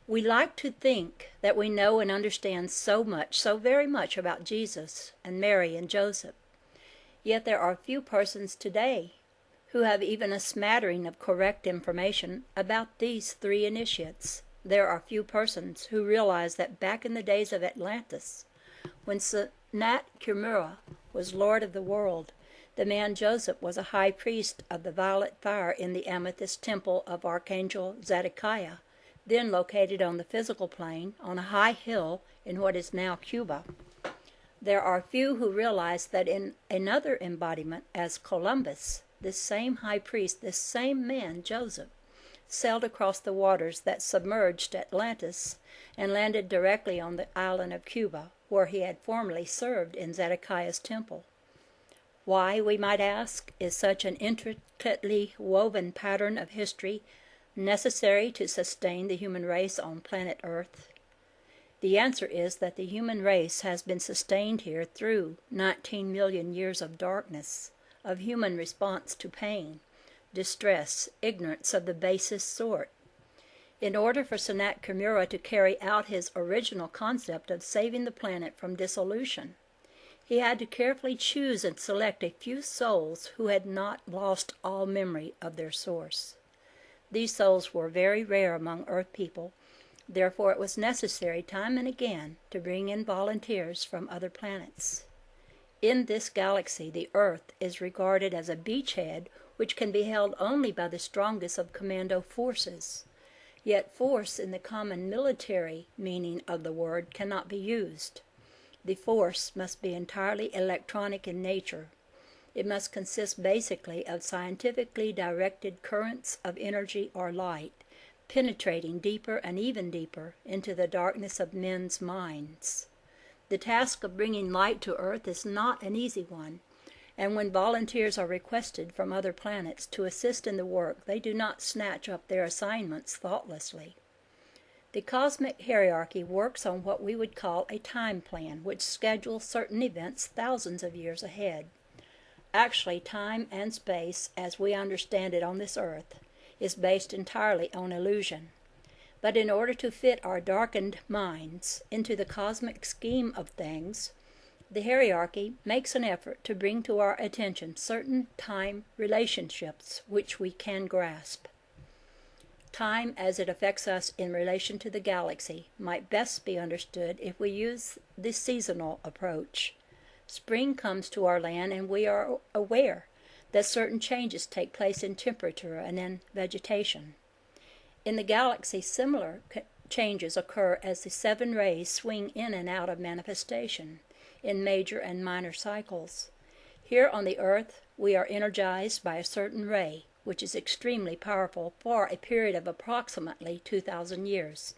We like to think that we know and understand so much, so very much about Jesus and Mary and Joseph. Yet there are few persons today who have even a smattering of correct information about these three initiates. There are few persons who realize that back in the days of Atlantis, when Sennacherib was Lord of the world, the man Joseph was a high priest of the violet fire in the amethyst temple of Archangel Zedekiah, then located on the physical plane on a high hill in what is now Cuba. There are few who realize that in another embodiment as Columbus, this same high priest, this same man, Joseph, sailed across the waters that submerged Atlantis and landed directly on the island of Cuba, where he had formerly served in Zedekiah's temple. Why, we might ask, is such an intricately woven pattern of history necessary to sustain the human race on planet Earth? The answer is that the human race has been sustained here through 19 million years of darkness, of human response to pain, distress, ignorance of the basest sort. In order for Sennacherib to carry out his original concept of saving the planet from dissolution, he had to carefully choose and select a few souls who had not lost all memory of their source. These souls were very rare among Earth people, therefore it was necessary time and again to bring in volunteers from other planets. In this galaxy, the Earth is regarded as a beachhead which can be held only by the strongest of commando forces. Yet force in the common military meaning of the word cannot be used. The force must be entirely electronic in nature. It must consist basically of scientifically directed currents of energy or light, penetrating deeper and even deeper into the darkness of men's minds. The task of bringing light to Earth is not an easy one, and when volunteers are requested from other planets to assist in the work, they do not snatch up their assignments thoughtlessly. The cosmic hierarchy works on what we would call a time plan, which schedules certain events thousands of years ahead. Actually, time and space, as we understand it on this earth, is based entirely on illusion. But in order to fit our darkened minds into the cosmic scheme of things, the hierarchy makes an effort to bring to our attention certain time relationships which we can grasp. Time, as it affects us in relation to the galaxy, might best be understood if we use the seasonal approach. Spring comes to our land and we are aware that certain changes take place in temperature and in vegetation. In the galaxy, similar changes occur as the seven rays swing in and out of manifestation in major and minor cycles. Here on the Earth, we are energized by a certain ray, which is extremely powerful for a period of approximately 2,000 years.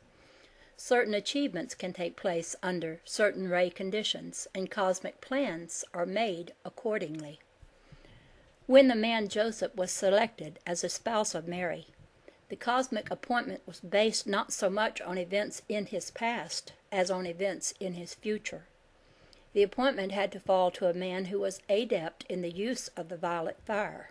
Certain achievements can take place under certain ray conditions, and cosmic plans are made accordingly. When the man Joseph was selected as the spouse of Mary, the cosmic appointment was based not so much on events in his past as on events in his future. The appointment had to fall to a man who was adept in the use of the violet fire.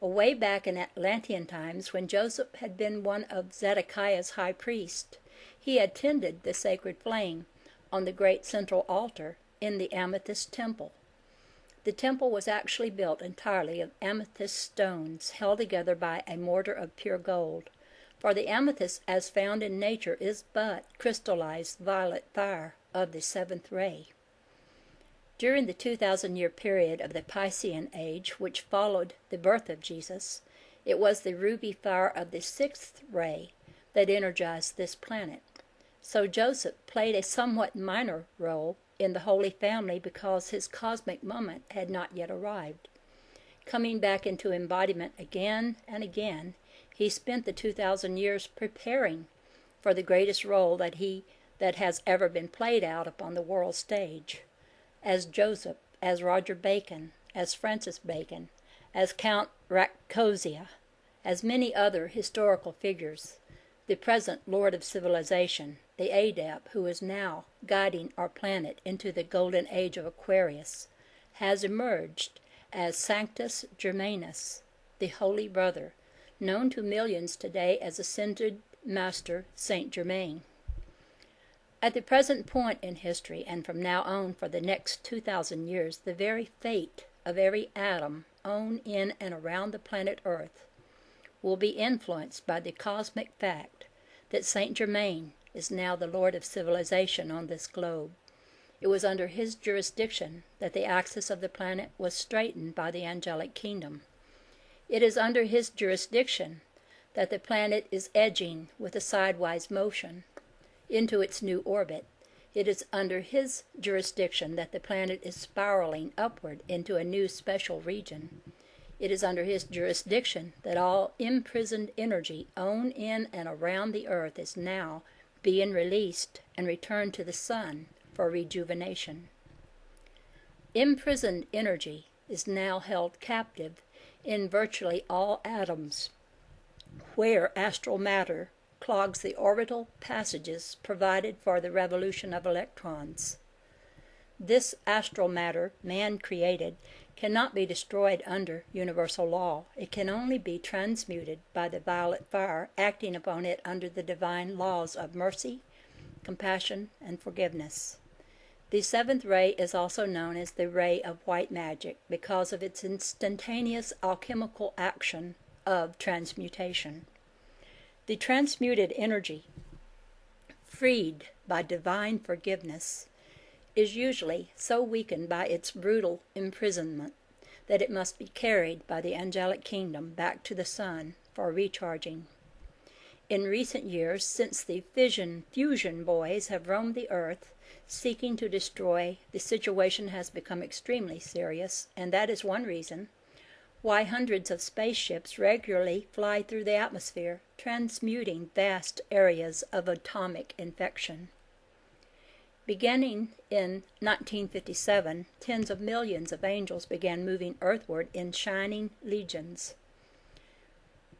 Way back in Atlantean times, when Joseph had been one of Zedekiah's high priests, he had tended the sacred flame on the great central altar in the amethyst temple. The temple was actually built entirely of amethyst stones held together by a mortar of pure gold, for the amethyst as found in nature is but crystallized violet fire of the seventh ray. During the 2,000-year period of the Piscean age, which followed the birth of Jesus, it was the ruby fire of the sixth ray that energized this planet. So Joseph played a somewhat minor role in the Holy Family because his cosmic moment had not yet arrived. Coming back into embodiment again and again, he spent the 2,000 years preparing for the greatest role that has ever been played out upon the world stage. As Joseph, as Roger Bacon, as Francis Bacon, as Count Rákóczi, as many other historical figures, the present Lord of Civilization, the adept who is now guiding our planet into the golden age of Aquarius, has emerged as Sanctus Germanus, the Holy Brother, known to millions today as ascended Master Saint Germain. At the present point in history, and from now on for the next 2,000 years, the very fate of every atom on, in, and around the planet Earth will be influenced by the cosmic fact that Saint Germain is now the Lord of civilization on this globe. It was under his jurisdiction that the axis of the planet was straightened by the angelic kingdom. It is under his jurisdiction that the planet is edging with a sidewise motion into its new orbit. It is under his jurisdiction that the planet is spiraling upward into a new special region. It is under his jurisdiction that all imprisoned energy on, in, and around the earth is now being released and returned to the sun for rejuvenation. Imprisoned energy is now held captive in virtually all atoms, where astral matter clogs the orbital passages provided for the revolution of electrons. This astral matter, man created, cannot be destroyed under universal law. It can only be transmuted by the violet fire acting upon it under the divine laws of mercy, compassion, and forgiveness. The seventh ray is also known as the ray of white magic because of its instantaneous alchemical action of transmutation. The transmuted energy, freed by divine forgiveness, is usually so weakened by its brutal imprisonment that it must be carried by the angelic kingdom back to the sun for recharging. In recent years, since the fusion boys have roamed the earth seeking to destroy, the situation has become extremely serious, and that is one reason why hundreds of spaceships regularly fly through the atmosphere, transmuting vast areas of atomic infection. Beginning in 1957, tens of millions of angels began moving earthward in shining legions.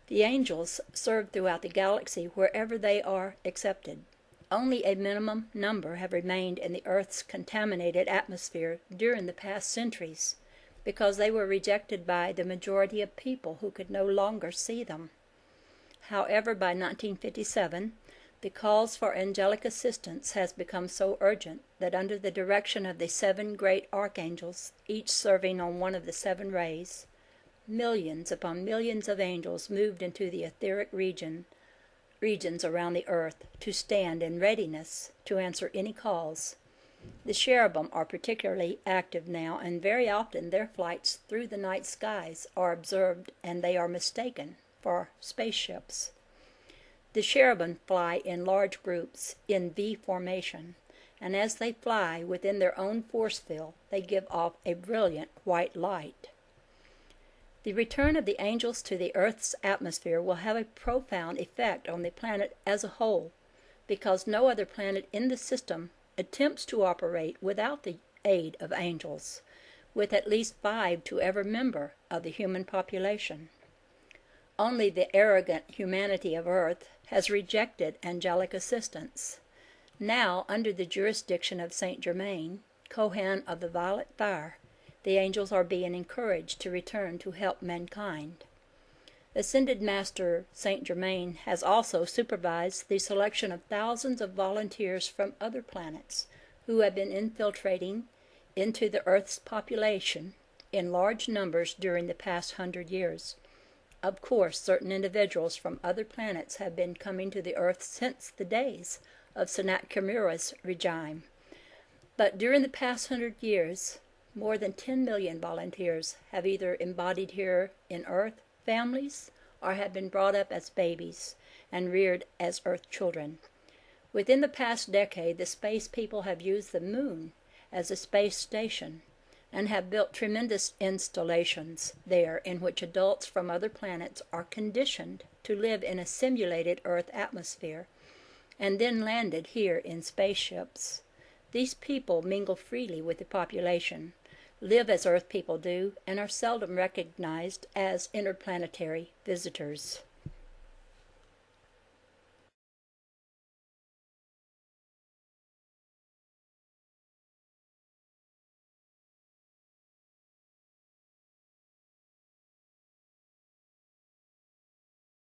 The angels serve throughout the galaxy wherever they are accepted. Only a minimum number have remained in the Earth's contaminated atmosphere during the past centuries, because they were rejected by the majority of people who could no longer see them. However, by 1957, the calls for angelic assistance has become so urgent that under the direction of the 7 great archangels, each serving on one of the 7 rays, millions upon millions of angels moved into the etheric regions around the earth to stand in readiness to answer any calls. The cherubim are particularly active now, and very often their flights through the night skies are observed and they are mistaken for spaceships. The cherubim fly in large groups in V formation, and as they fly within their own force field, they give off a brilliant white light. The return of the angels to the Earth's atmosphere will have a profound effect on the planet as a whole, because no other planet in the system attempts to operate without the aid of angels, with at least 5 to every member of the human population. Only the arrogant humanity of Earth has rejected angelic assistance. Now, under the jurisdiction of Saint Germain, Kohen of the Violet Fire, the angels are being encouraged to return to help mankind. Ascended Master Saint Germain has also supervised the selection of thousands of volunteers from other planets who have been infiltrating into the Earth's population in large numbers during the past 100 years. Of course, certain individuals from other planets have been coming to the Earth since the days of Sennacherib's regime. But during the past 100 years, more than 10 million volunteers have either embodied here in Earth families or have been brought up as babies and reared as Earth children. Within the past decade, the space people have used the moon as a space station and have built tremendous installations there in which adults from other planets are conditioned to live in a simulated Earth atmosphere and then landed here in spaceships. These people mingle freely with the population, live as Earth people do, and are seldom recognized as interplanetary visitors.